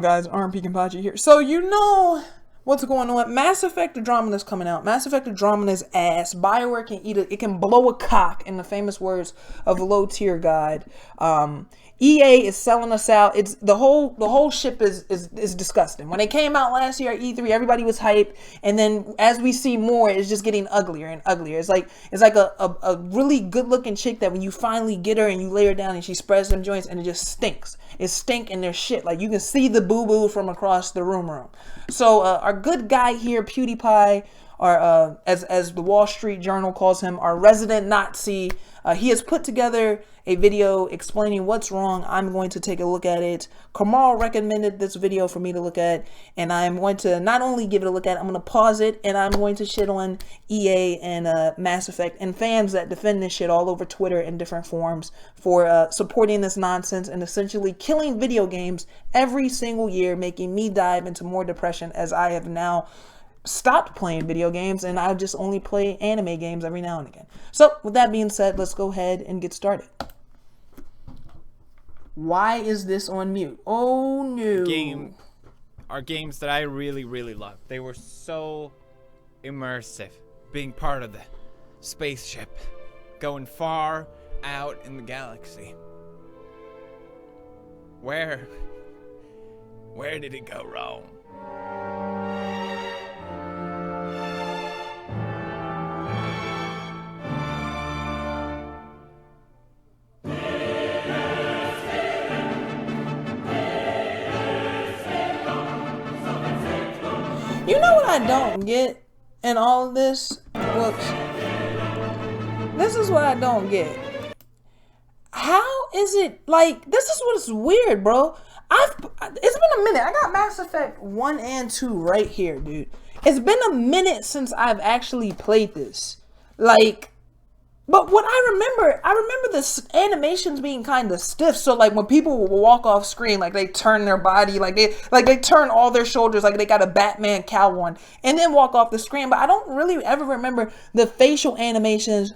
Guys, RMPKenpachi here. So you know what's going on. Mass Effect Andromeda is coming out. Mass Effect Andromeda's ass. BioWare can eat it. It can blow a cock, in the famous words of a low tier guide. EA is selling us out. It's the whole ship is disgusting. When it came out last year at E3, everybody was hyped, and then as we see more, it's just getting uglier and uglier. It's like a really good looking chick that when you finally get her and you lay her down and she spreads them joints and it just stinks. It stink in their shit. Like you can see the boo boo from across the room. So our good guy here, PewDiePie, or as the Wall Street Journal calls him, our resident Nazi. He has put together a video explaining what's wrong. I'm going to take a look at it. Kamal recommended this video for me to look at, and I'm going to not only give it a look at, I'm going to pause it, and I'm going to shit on EA and Mass Effect and fans that defend this shit all over Twitter in different forums for supporting this nonsense and essentially killing video games every single year, making me dive into more depression as I have now stopped playing video games and I just only play anime games every now and again. So with that being said, let's go ahead and get started. Why is this on mute? Oh no. Are games that I really love. They were so immersive, being part of the spaceship, going far out in the galaxy. Where did it go wrong? You know what I don't get in all of this? Whoops. This is what I don't get. How is it like, this is what's weird, bro. It's been a minute. I got Mass Effect 1 and 2 right here, dude. It's been a minute since I've actually played this. Like, but what I remember the animations being kind of stiff. So like when people will walk off screen, like they turn their body, like they turn all their shoulders, like they got a Batman cowl on, and then walk off the screen. But I don't really ever remember the facial animations,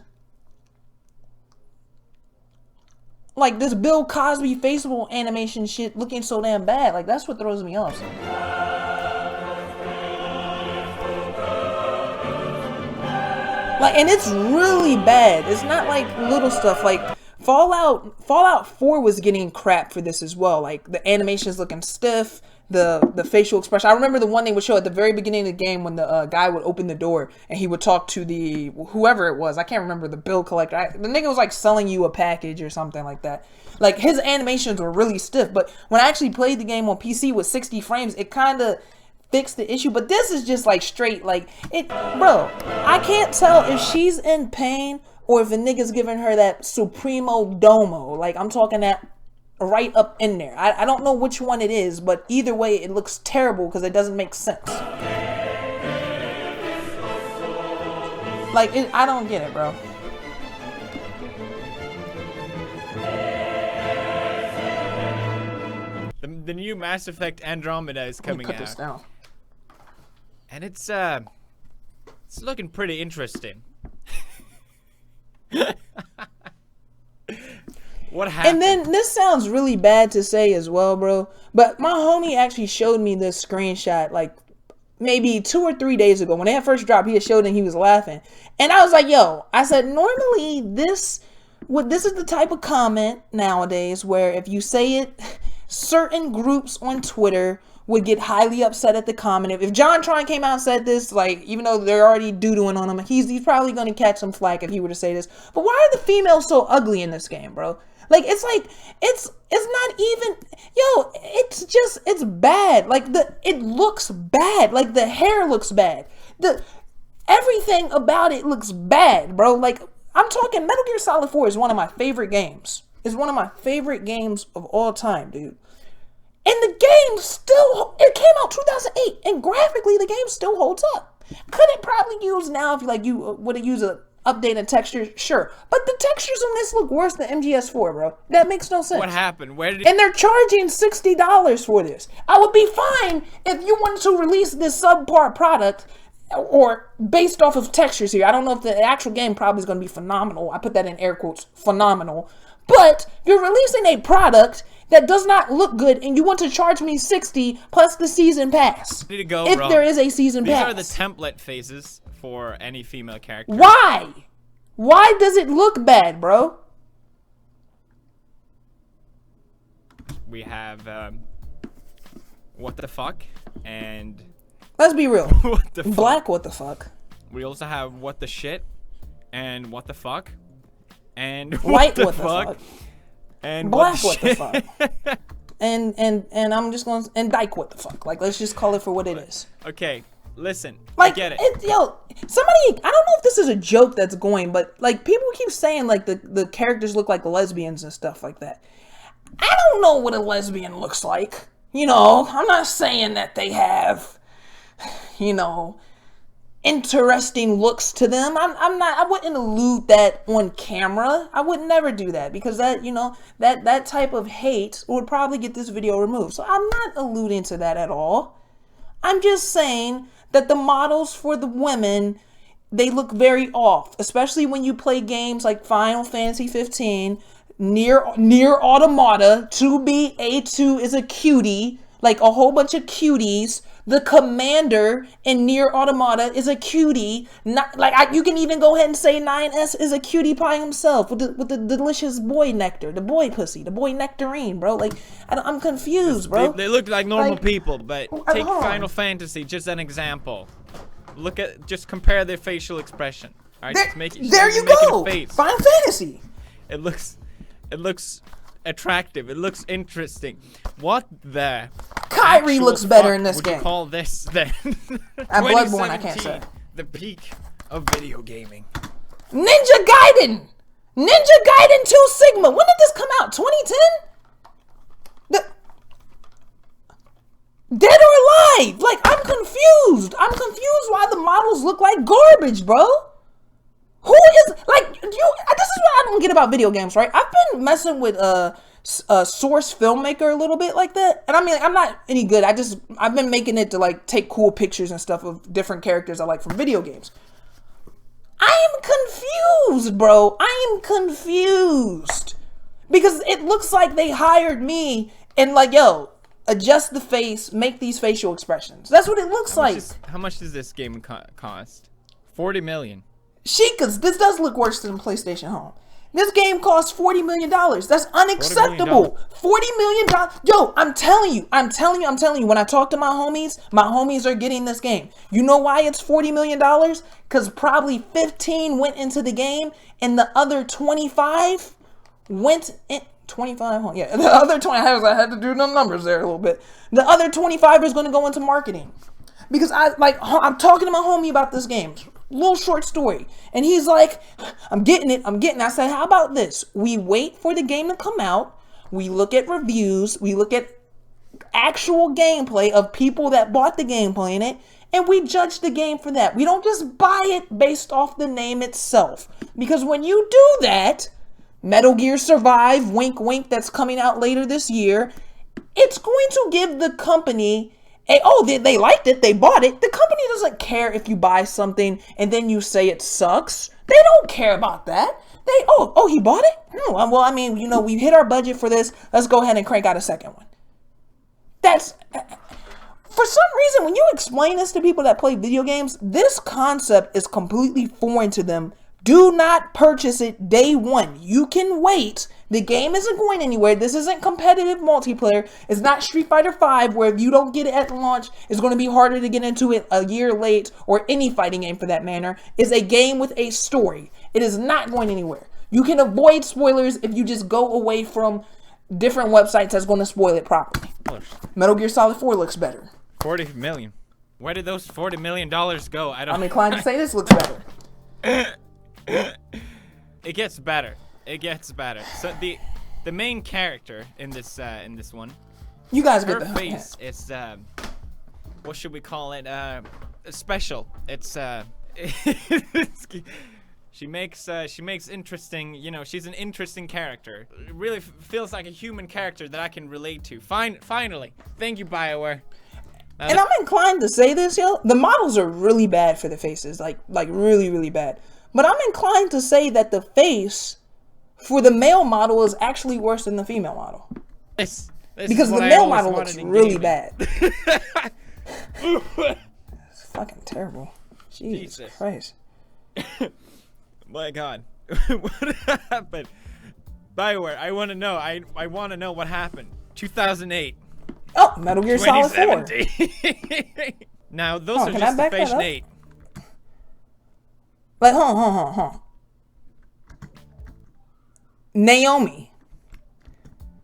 like this Bill Cosby facial animation shit looking so damn bad. Like that's what throws me off. Like, and it's really bad. It's not like little stuff. Like Fallout 4 was getting crap for this as well. Like the animations looking stiff, the facial expression. I remember the one they would show at the very beginning of the game when the guy would open the door and he would talk to the whoever it was. I can't remember, the bill collector. The nigga was like selling you a package or something like that. Like his animations were really stiff. But when I actually played the game on PC with 60 frames, it kind of fix the issue. But this is just like straight, like it, bro. I can't tell if she's in pain or if a nigga's giving her that Supremo Domo. Like I'm talking that right up in there. I don't know which one it is, but either way it looks terrible because it doesn't make sense. Like I don't get it, bro. The new Mass Effect Andromeda is coming out. Let me put this down. And it's looking pretty interesting. What happened? And then this sounds really bad to say as well, bro. But my homie actually showed me this screenshot like maybe 2 or 3 days ago. When it had first dropped, he had showed it and he was laughing. And I was like, yo, I said, normally this is the type of comment nowadays where if you say it, certain groups on Twitter would get highly upset at the comment. If John Tron came out and said this, like, even though they're already doo-dooing on him, he's probably going to catch some flack if he were to say this. But why are the females so ugly in this game, bro? Like, it's not even, yo, it's bad. Like, it looks bad. Like, the hair looks bad. Everything about it looks bad, bro. Like, I'm talking Metal Gear Solid 4 is one of my favorite games. It's one of my favorite games of all time, dude. And the game still, it came out 2008, and graphically the game still holds up. Could it probably use now if you would it use a updated texture? Sure. But the textures on this look worse than MGS4, bro. That makes no sense. What happened? Where did it... And they're charging $60 for this. I would be fine if you wanted to release this subpar product or based off of textures here. I don't know if the actual game probably is going to be phenomenal. I put that in air quotes, phenomenal. But you're releasing a product that does not look good, and you want to charge me $60 plus the season pass. Need to go, if bro. there is a season pass. These are the template faces for any female character. Why? Why does it look bad, bro? We have what the fuck, and let's be real. what the fuck. Black what the fuck. We also have what the shit, and what the fuck, and White what the fuck, and black what the, what the fuck. And I'm just going and dyke what the fuck. Like, let's just call it for what it is. Okay, listen. Like, I get it. Yo, somebody, I don't know if this is a joke that's going, but like people keep saying like the characters look like lesbians and stuff like that. I don't know what a lesbian looks like. You know, I'm not saying that they have, you know, interesting looks to them. I wouldn't allude that on camera. I would never do that because that, you know, that type of hate would probably get this video removed. So I'm not alluding to that at all. I'm just saying that the models for the women, they look very off, especially when you play games like Final Fantasy 15. Near Automata, 2B-A2 is a cutie, like a whole bunch of cuties. The commander in Near Automata is a cutie. Not like you can even go ahead and say 9S is a cutie pie himself with the delicious boy nectar, the boy pussy, the boy nectarine, bro. Like I'm confused, bro. They look like normal people, but take hold on. Final Fantasy, just an example. Just compare their facial expression. All right, there you go. Final Fantasy. It looks attractive. It looks interesting. What the? Kyrie looks better in this would game. You call this then? At Bloodborne, I can't say. The peak of video gaming. Ninja Gaiden 2 Sigma. When did this come out? 2010? Dead or Alive? Like, I'm confused. I'm confused why the models look like garbage, bro. Who is, like, this is what I don't get about video games, right? I've been messing with Source Filmmaker a little bit like that. And I mean, I'm not any good. I've been making it to, like, take cool pictures and stuff of different characters I like from video games. I am confused, bro. I am confused. Because it looks like they hired me and, like, yo, adjust the face, make these facial expressions. That's what it looks like. How much does this game cost? 40 million. Sheikahs, this does look worse than PlayStation Home. This game costs $40 million. That's unacceptable. $40 million. Yo, I'm telling you. When I talk to my homies are getting this game. You know why it's $40 million? Because probably 15 went into the game and the other 25 went in. 25, yeah. The other 20, I had to do the numbers there a little bit. The other 25 is going to go into marketing. Because I'm talking to my homie about this game. Little short story. And he's like, I'm getting it. I said, how about this? We wait for the game to come out. We look at reviews. We look at actual gameplay of people that bought the game playing it. And we judge the game for that. We don't just buy it based off the name itself. Because when you do that, Metal Gear Survive, wink wink, that's coming out later this year, it's going to give the company they liked it, they bought it. The company doesn't care if you buy something and then you say it sucks. They don't care about that. He bought it? No, well, I mean, you know, we hit our budget for this. Let's go ahead and crank out a second one. That's, for some reason, when you explain this to people that play video games, this concept is completely foreign to them. Do not purchase it day one. You can wait. The game isn't going anywhere. This isn't competitive multiplayer. It's not Street Fighter V, where if you don't get it at launch, it's going to be harder to get into it a year late, or any fighting game for that matter. It's a game with a story. It is not going anywhere. You can avoid spoilers if you just go away from different websites that's going to spoil it properly. Metal Gear Solid 4 looks better. 40 million. Where did those $40 million go? I'm inclined to say this looks better. It gets better. So the main character in this one, you guys her get the face. It's what should we call it? Special. It's she makes interesting. You know, she's an interesting character. It really feels like a human character that I can relate to. Finally, thank you, BioWare. And I'm inclined to say this, yo. The models are really bad for the faces, like really, really bad. But I'm inclined to say that the face for the male model is actually worse than the female model. This Because is the what I male always model looks wanted in really gaming. bad. It's fucking terrible. Jesus Christ. My God. What happened? BioWare, I want to know. I want to know what happened. 2008. Oh, Metal Gear Solid 4. 2017. Now, those are can I just the back that Phase up? 8. Like, hold on. Naomi.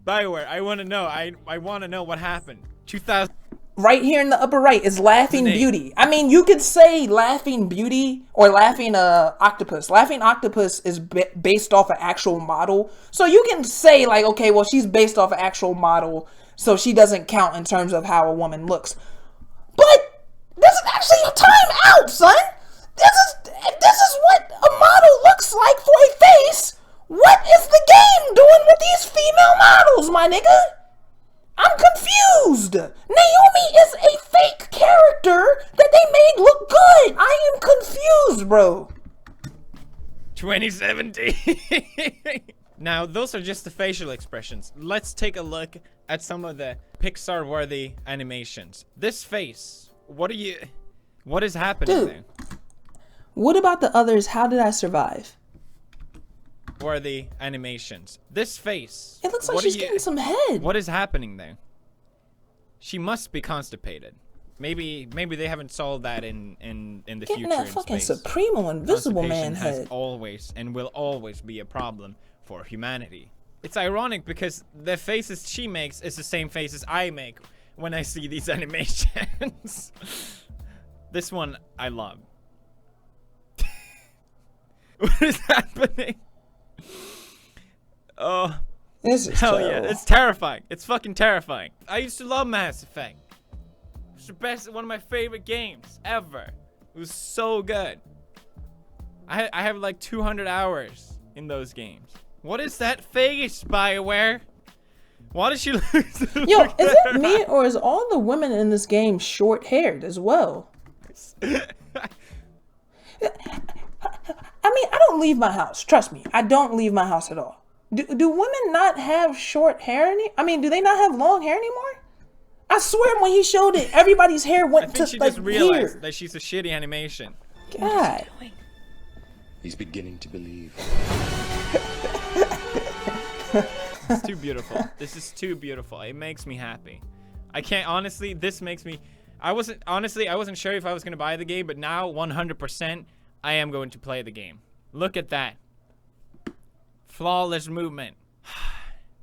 BioWare, I want to know. I want to know what happened. 2000. Right here in the upper right is Laughing Name. Beauty. I mean, you could say Laughing Beauty or Laughing Octopus. Laughing Octopus is based off an actual model. So you can say, like, okay, well, she's based off an actual model, so she doesn't count in terms of how a woman looks. But this is actually a time out, son. This is what a model looks like for a face. What is the game doing with these female models, my nigga? I'm confused. Naomi is a fake character that they made look good. I am confused, bro. 2017. Now, those are just the facial expressions. Let's take a look at some of the Pixar-worthy animations. This face, what is happening Dude. there? What about the others? How did I survive? Worthy animations. This face. It looks like she's getting some head. What is happening there? She must be constipated. Maybe they haven't solved that in the Getting future that in fucking space. Supremo Invisible Man Constipation has head. always and will always be a problem for humanity. It's ironic because the faces she makes is the same faces I make when I see these animations. This one I love. What is happening? Oh, This is hell terrible. yeah, it's terrifying. It's fucking terrifying. I used to love Mass Effect. It's the best, one of my favorite games ever. It was so good. I have like 200 hours in those games. What is that face, BioWare? Why did she lose? Yo, is it me or is all the women in this game short-haired as well? I mean, I don't leave my house. Trust me, I don't leave my house at all. Do women not have short hair do they not have long hair anymore? I swear when he showed it, everybody's hair I went think to she like just realized here. that she's a shitty animation. God. He's beginning to believe. It's too beautiful. This is too beautiful. It makes me happy. I can't honestly. This makes me. I wasn't sure if I was gonna buy the game, but now 100% I am going to play the game. Look at that. Flawless movement.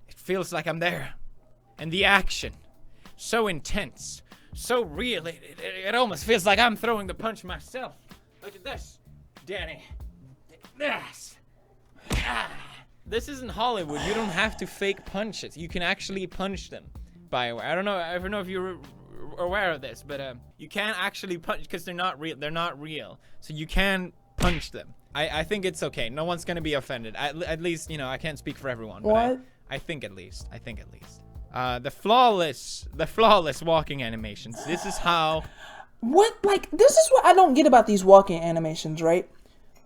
It feels like I'm there. And the action. So intense. So real. It almost feels like I'm throwing the punch myself. Look at this. Danny. Yes. Ah. This isn't Hollywood. You don't have to fake punches. You can actually punch them. BioWare. I don't know if you're aware of this, but you can't actually punch because they're not real. They're not real. So you can punch them. I think it's okay. No one's gonna be offended. At least, you know, I can't speak for everyone. But What? I think at least. The flawless walking animations. This is how. What, like, this is what I don't get about these walking animations, right?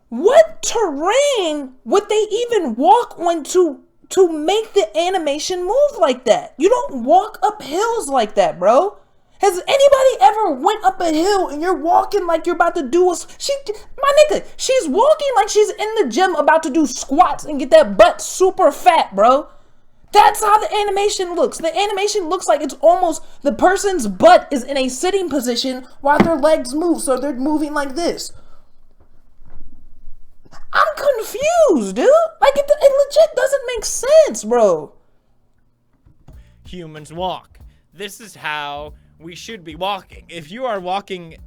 What terrain would they even walk on to make the animation move like that? You don't walk up hills like that, bro. Has anybody ever went up a hill and you're walking like you're about to do my nigga, she's walking like she's in the gym about to do squats and get that butt super fat, bro. That's how the animation looks. The animation looks like it's almost the person's butt is in a sitting position while their legs move, so they're moving like this. I'm confused, dude. Like, it legit doesn't make sense, bro. Humans walk. This is how we should be walking. If you are walking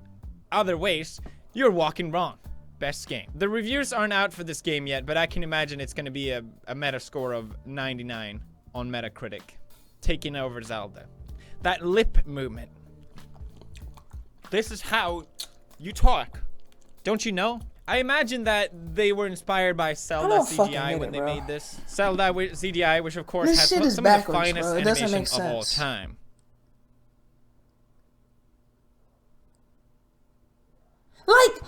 other ways, you're walking wrong. Best game. The reviews aren't out for this game yet, but I can imagine it's going to be a meta score of 99 on Metacritic. Taking over Zelda. That lip movement. This is how you talk. Don't you know? I imagine that they were inspired by Zelda CGI when they made this. Zelda CGI, which of course has some of the finest animation of all time. Like,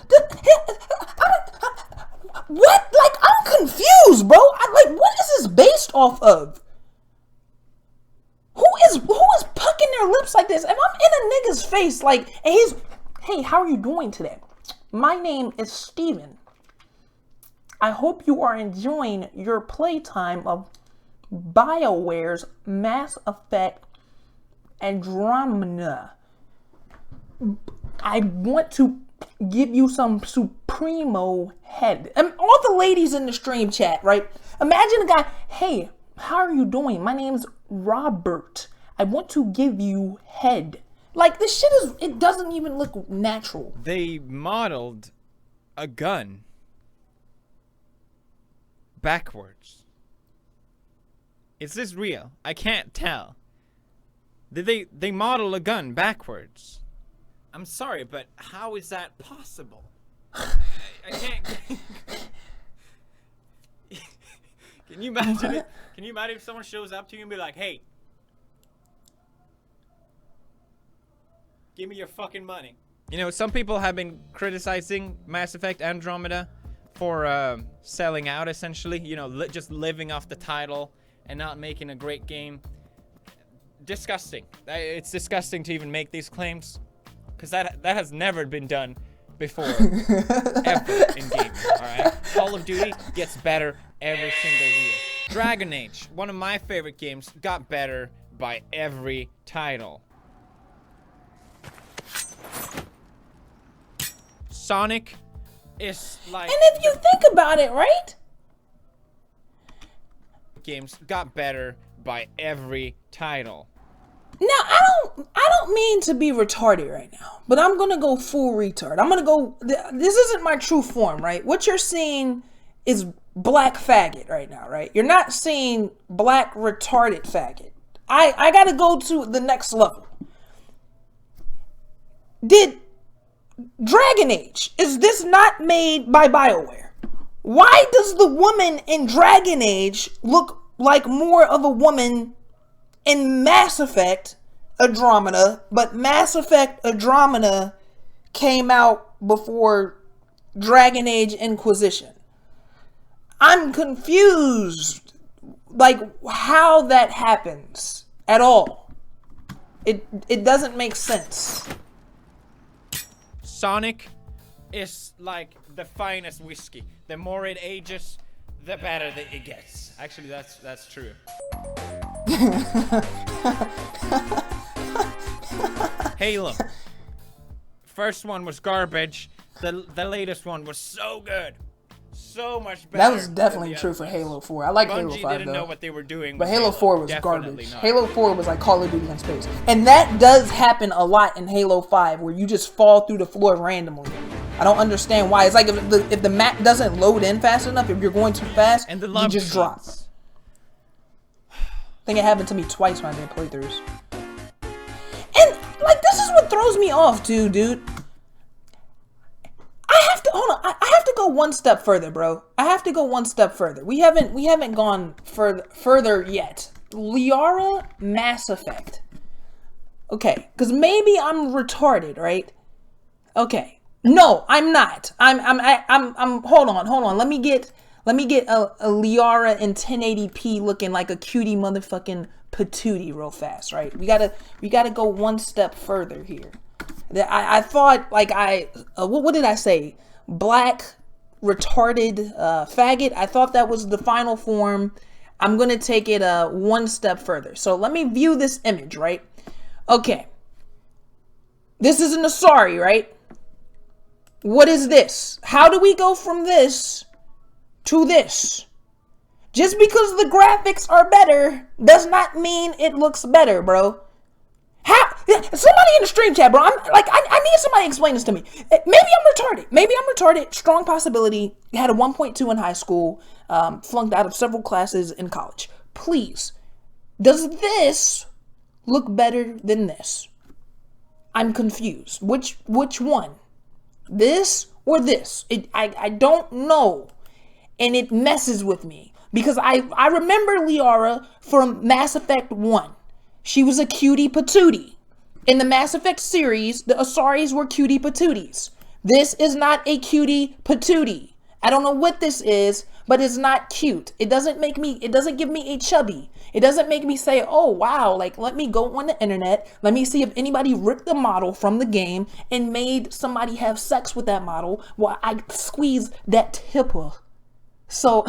what? Like, I'm confused, bro. What is this based off of? their lips like this, if I'm in a nigga's face, like, and he's, hey, how are you doing today? My name is Steven. I hope you are enjoying your playtime of BioWare's Mass Effect Andromeda. I want to give you some supremo head. And all the ladies in the stream chat, right? Imagine a guy, hey, how are you doing? My name's Robert. I want to give you head. Like, this shit is, it doesn't even look natural. They modeled a gun backwards. Is this real? I can't tell. Did they model a gun backwards? I'm sorry, but how is that possible? I can't. Can you imagine it? Can you imagine if someone shows up to you and be like, hey, give me your fucking money? You know, some people have been criticizing Mass Effect Andromeda for selling out, essentially. You know, just living off the title and not making a great game. Disgusting. It's disgusting to even make these claims, because that has never been done before, ever in gaming, alright? Call of Duty gets better every single year. Dragon Age, one of my favorite games, got better by every title. Sonic is like... And if you think about it, right? Games got better by every title. Now, I don't mean to be retarded right now, but I'm gonna go full retard. I'm gonna go, this isn't my true form, right? What you're seeing is black faggot right now, right? You're not seeing black retarded faggot. I gotta go to the next level. Did Dragon Age, is this not made by BioWare? Why does the woman in Dragon Age look like more of a woman in Mass Effect Andromeda, but Mass Effect Andromeda came out before Dragon Age Inquisition? I'm confused, like, how that happens at all. It doesn't make sense. Sonic is like the finest whiskey. The more it ages, the better that it gets. Actually, that's true. Halo. First one was garbage. The latest one was so good. So much better. That was definitely true for Halo 4. I like Halo 5 though. Didn't know what they were doing. But Halo 4 was Definitely garbage. not. Halo 4 was like Call of Duty in space. And that does happen a lot in Halo 5, where you just fall through the floor randomly. I don't understand why. It's like if the map doesn't load in fast enough, if you're going too fast, And the you just drop. scenes. I think it happened to me twice when I did playthroughs. And like, this is what throws me off too, dude. I have to go one step further, bro. I have to go one step further. We haven't gone further yet. Liara Mass Effect. Okay, because maybe I'm retarded, right? Okay. No, I'm not. I'm hold on. Let me get a Liara in 1080p looking like a cutie motherfucking patootie real fast, right? We gotta go one step further here. I thought, like, what did I say? Black retarded faggot. I thought that was the final form. I'm gonna take it one step further. So let me view this image, right? Okay. This is an Asari, right? What is this? How do we go from this to this? Just because the graphics are better does not mean it looks better, bro. How? Somebody in the stream chat, bro. I need somebody to explain this to me. Maybe I'm retarded. Strong possibility. Had a 1.2 in high school. Flunked out of several classes in college. Please, does this look better than this? I'm confused. Which one? This or this? I don't know, and it messes with me because I remember Liara from Mass Effect 1. She was a cutie patootie. In the Mass Effect series, the Asaris were cutie patooties. This is not a cutie patootie. I don't know what this is, but it's not cute. It doesn't give me a chubby. It doesn't make me say, oh wow, like let me go on the internet, let me see if anybody ripped the model from the game and made somebody have sex with that model while I squeeze that tipper. So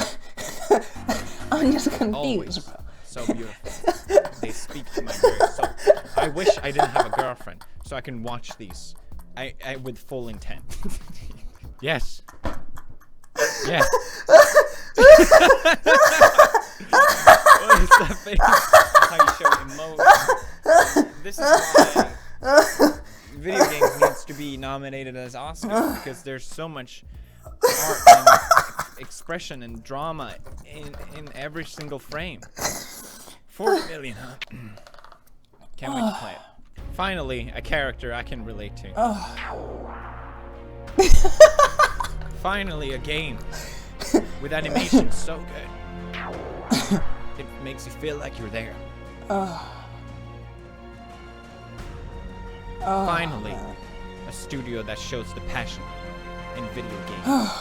I'm just confused, Always bro. so beautiful. They speak to my very soul. I wish I didn't have a girlfriend so I can watch these. I with full intent. Yes. Yes. What is that face? That's how you show emotion. This is why video games needs to be nominated as Oscars, because there's so much art and expression and drama in every single frame. 40 million, huh? Can't wait to play it. Finally, a character I can relate to. Finally, a game with animation so good. It makes you feel like you're there. Finally, a studio that shows the passion in video games.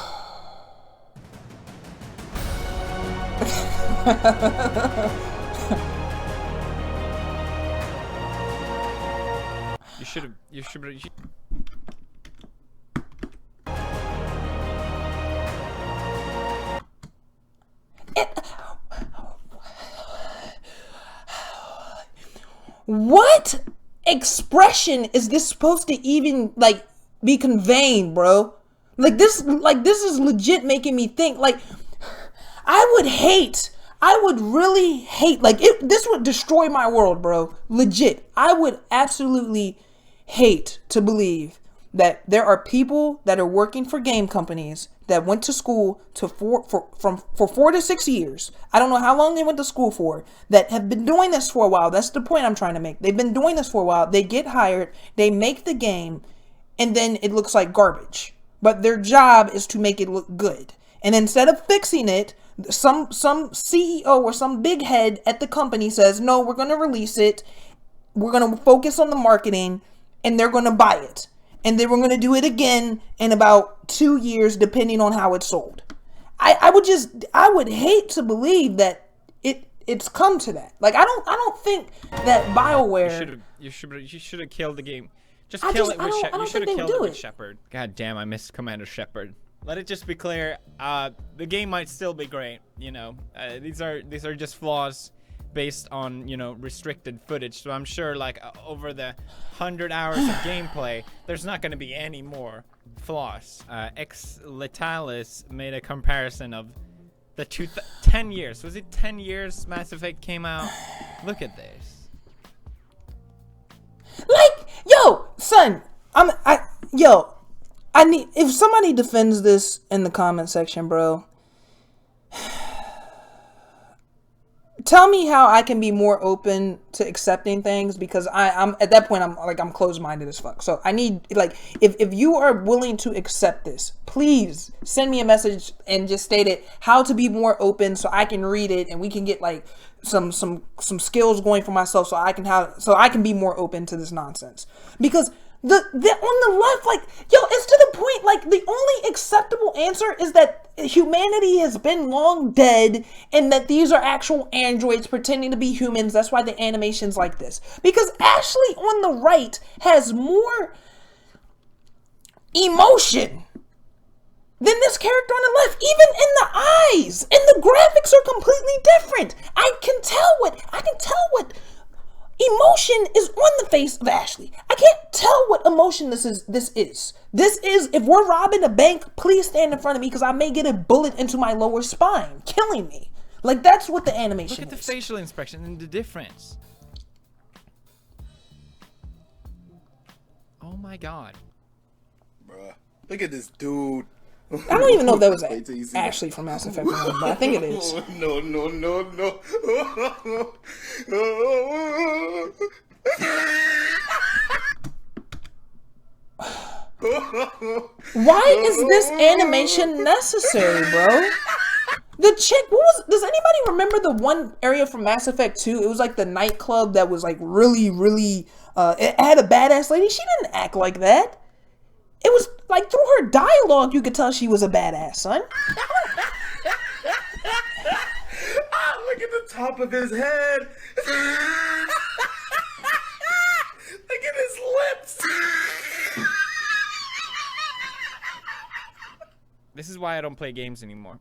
You should. What expression is this supposed to even like be conveying, bro? Like this is legit making me think. Like I would really hate, like this would destroy my world, bro. Legit. I would absolutely hate to believe that there are people that are working for game companies that went to school for 4 to 6 years. I don't know how long they went to school for, that have been doing this for a while. That's the point I'm trying to make. They've been doing this for a while. They get hired, they make the game, and then it looks like garbage. But their job is to make it look good. And instead of fixing it, some CEO or some big head at the company says, no, we're going to release it. We're going to focus on the marketing, and they're going to buy it. And then we're going to do it again in about 2 years, depending on how it's sold. I would hate to believe that it's come to that. Like, I don't think that BioWare. You should have killed the game. Just kill it with Shepard. You should have killed it with Shepard. God damn, I miss Commander Shepard. Let it just be clear, the game might still be great, you know. These are just flaws based on, you know, restricted footage. So I'm sure, like, over the 100 hours of gameplay, there's not going to be any more flaws. Ex Letalis made a comparison of the 10 years. Was it 10 years Mass Effect came out? Look at this. Like, yo, son, I need, if somebody defends this in the comment section, bro, tell me how I can be more open to accepting things, because I'm at that point, I'm closed-minded as fuck. So I need, like, if you are willing to accept this, please send me a message and just state it, how to be more open so I can read it and we can get like some skills going for myself so I can be more open to this nonsense. Because the on the left, like, yo, it's to the point, like, the only acceptable answer is that humanity has been long dead and that these are actual androids pretending to be humans. That's why the animation's like this. Because Ashley on the right has more emotion than this character on the left, even in the eyes, and the graphics are completely different. I can tell what emotion is on the face of Ashley. I can't tell what emotion this is. This is, if we're robbing a bank, please stand in front of me because I may get a bullet into my lower spine, killing me. Like, that's what the animation is. Look at the facial expression and the difference. Oh my god. Bruh, look at this dude. I don't even know if that was Ashley from Mass Effect 1, but I think it is. No. Why is this animation necessary, bro? The chick, does anybody remember the one area from Mass Effect 2? It was like the nightclub that was like really, it had a badass lady. She didn't act like that. It was like through her dialogue, you could tell she was a badass, son. Oh, Look at the top of his head. Look at his lips. This is why I don't play games anymore.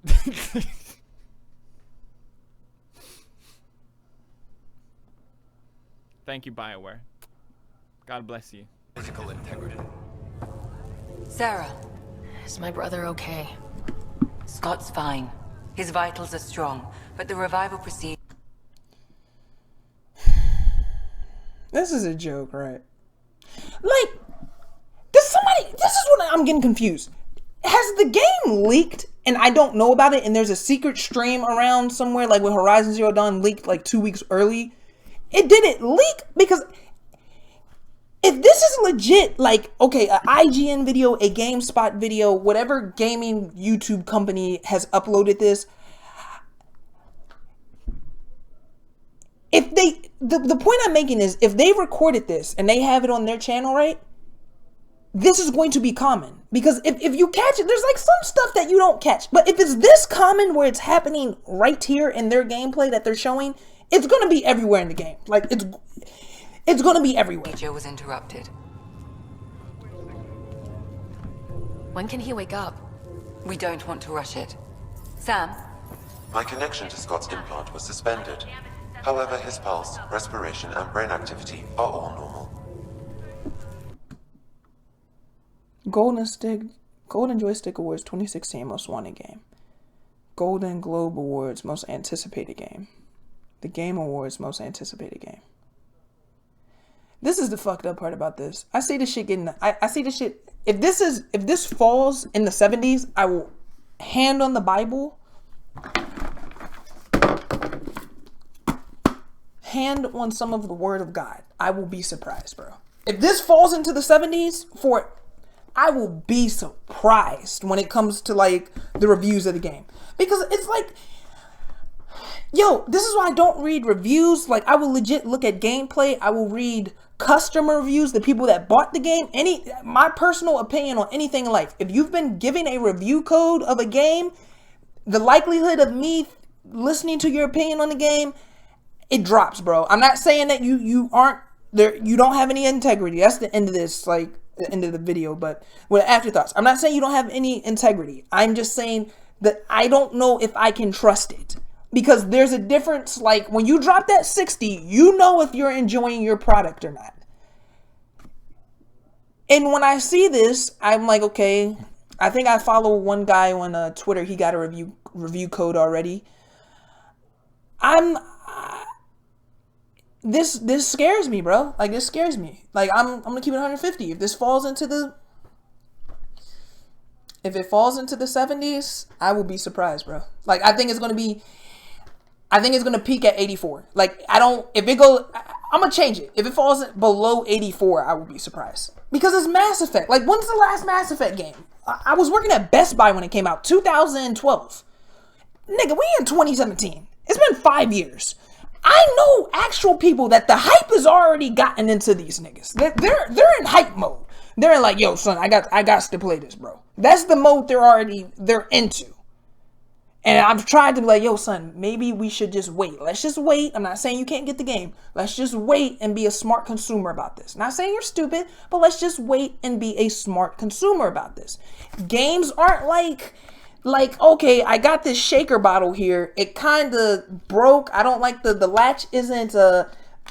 Thank you, BioWare. God bless you. Physical integrity. Sarah, Is my brother okay? Scott's fine. His vitals are strong, but the revival proceeds. This is a joke, right? Like, this is what I'm getting confused. Has the game leaked and I don't know about it, and there's a secret stream around somewhere, like when Horizon Zero Dawn leaked like 2 weeks early? It didn't leak because if this is legit, like, okay, a IGN video, a GameSpot video, whatever gaming YouTube company has uploaded this, if they, the point I'm making is, if they recorded this and they have it on their channel, right, this is going to be common. Because if you catch it, there's like some stuff that you don't catch. But if it's this common where it's happening right here in their gameplay that they're showing, it's going to be everywhere in the game. Like, it's going to be everywhere. Joe was interrupted. When can he wake up? We don't want to rush it. Sam? My connection to Scott's implant was suspended. However, his pulse, respiration, and brain activity are all normal. Golden Joystick Awards 2016 Most Wanted Game. Golden Globe Awards Most Anticipated Game. The Game Awards Most Anticipated Game. This is the fucked up part about this. I see this shit getting... I see this shit... If this falls in the 70s, I will hand on the Bible... hand on some of the word of God. I will be surprised, bro. If this falls into the 70s, I will be surprised when it comes to like the reviews of the game. Because it's like, yo, this is why I don't read reviews. Like, I will legit look at gameplay. I will read customer reviews, the people that bought the game. My personal opinion on anything in life. If you've been given a review code of a game, the likelihood of me listening to your opinion on the game, it drops, bro. I'm not saying that you aren't there, you don't have any integrity. That's the end of this, like the end of the video, but with afterthoughts. I'm not saying you don't have any integrity. I'm just saying that I don't know if I can trust it. Because there's a difference, like when you drop that 60, you know if you're enjoying your product or not. And when I see this, I'm like, okay, I think I follow one guy on Twitter. He got a review code already. This scares me, bro. Like, this scares me. Like, I'm gonna keep it 150. If it falls into the 70s, I will be surprised, bro. Like, I think it's gonna peak at 84. Like, I'm gonna change it. If it falls below 84, I will be surprised. Because it's Mass Effect. Like, when's the last Mass Effect game? I was working at Best Buy when it came out, 2012. Nigga, we in 2017. It's been 5 years. I know actual people that the hype has already gotten into these niggas. They're in hype mode. They're like, yo, son, I got to play this, bro. That's the mode they're into. And I've tried to be like, yo, son, maybe we should just wait. Let's just wait. I'm not saying you can't get the game. Let's just wait and be a smart consumer about this. Not saying you're stupid, but let's just wait and be a smart consumer about this. Games aren't like, okay, I got this shaker bottle here. It kind of broke. I don't like the latch isn't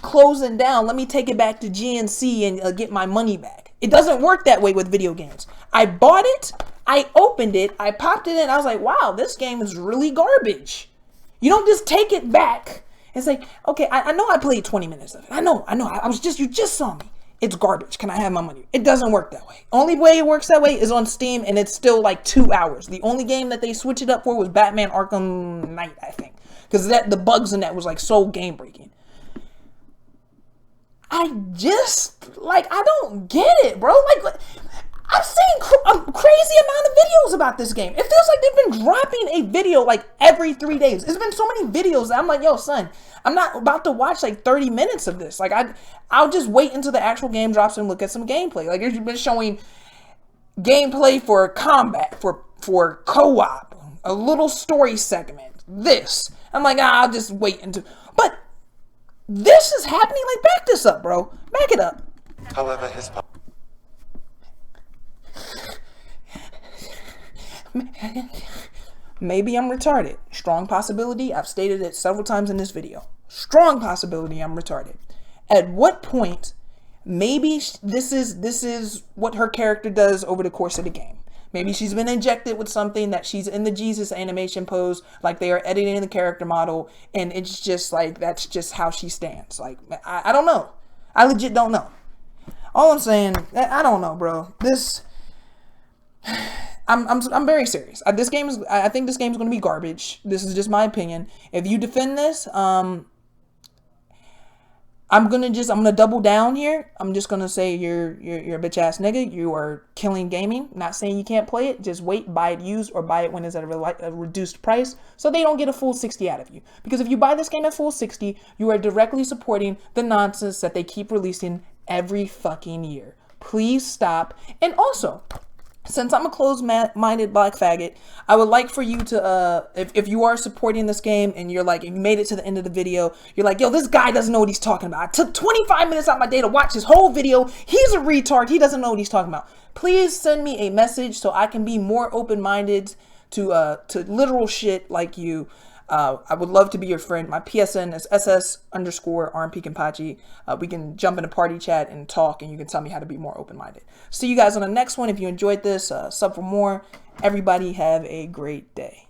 closing down. Let me take it back to GNC and get my money back. It doesn't work that way with video games. I bought it. I opened it. I popped it in. I was like, wow, this game is really garbage. You don't just take it back. It's like, okay, I know I played 20 minutes of it. I know. You just saw me. It's garbage. Can I have my money? It doesn't work that way. Only way it works that way is on Steam, and it's still like 2 hours. The only game that they switched it up for was Batman Arkham Knight, I think. Because the bugs in that was like so game breaking. I don't get it, bro. Like, I've seen a crazy amount of videos about this game. It feels like they've been dropping a video like every 3 days. It's been so many videos that I'm like, yo, son, I'm not about to watch like 30 minutes of this. Like, I'll just wait until the actual game drops and look at some gameplay. Like, they've been showing gameplay for combat, for co-op, a little story segment, this. I'm like, I'll just wait until. But this is happening. Like, back this up, bro. Back it up. However, his Maybe I'm retarded. Strong possibility. I've stated it several times in this video. Strong possibility I'm retarded. At what point, maybe this is what her character does over the course of the game. Maybe she's been injected with something that she's in the Jesus animation pose, like they are editing the character model, and it's just like, that's just how she stands. Like, I don't know. I legit don't know. All I'm saying, I don't know, bro. This, I'm very serious. I think this game is going to be garbage. This is just my opinion. If you defend this, I'm gonna double down here. I'm just gonna say you're a bitch ass nigga. You are killing gaming. Not saying you can't play it. Just wait, buy it used, or buy it when it's at a reduced price, so they don't get a full 60 out of you. Because if you buy this game at full 60, you are directly supporting the nonsense that they keep releasing every fucking year. Please stop. And also, since I'm a closed-minded black faggot, I would like for you to, if you are supporting this game and you're like, you made it to the end of the video, you're like, yo, this guy doesn't know what he's talking about. I took 25 minutes out of my day to watch his whole video. He's a retard. He doesn't know what he's talking about. Please send me a message so I can be more open-minded to literal shit like you. I would love to be your friend. My PSN is SS_RMPKenpachi. We can jump in a party chat and talk, and you can tell me how to be more open-minded. See you guys on the next one. If you enjoyed this, sub for more. Everybody have a great day.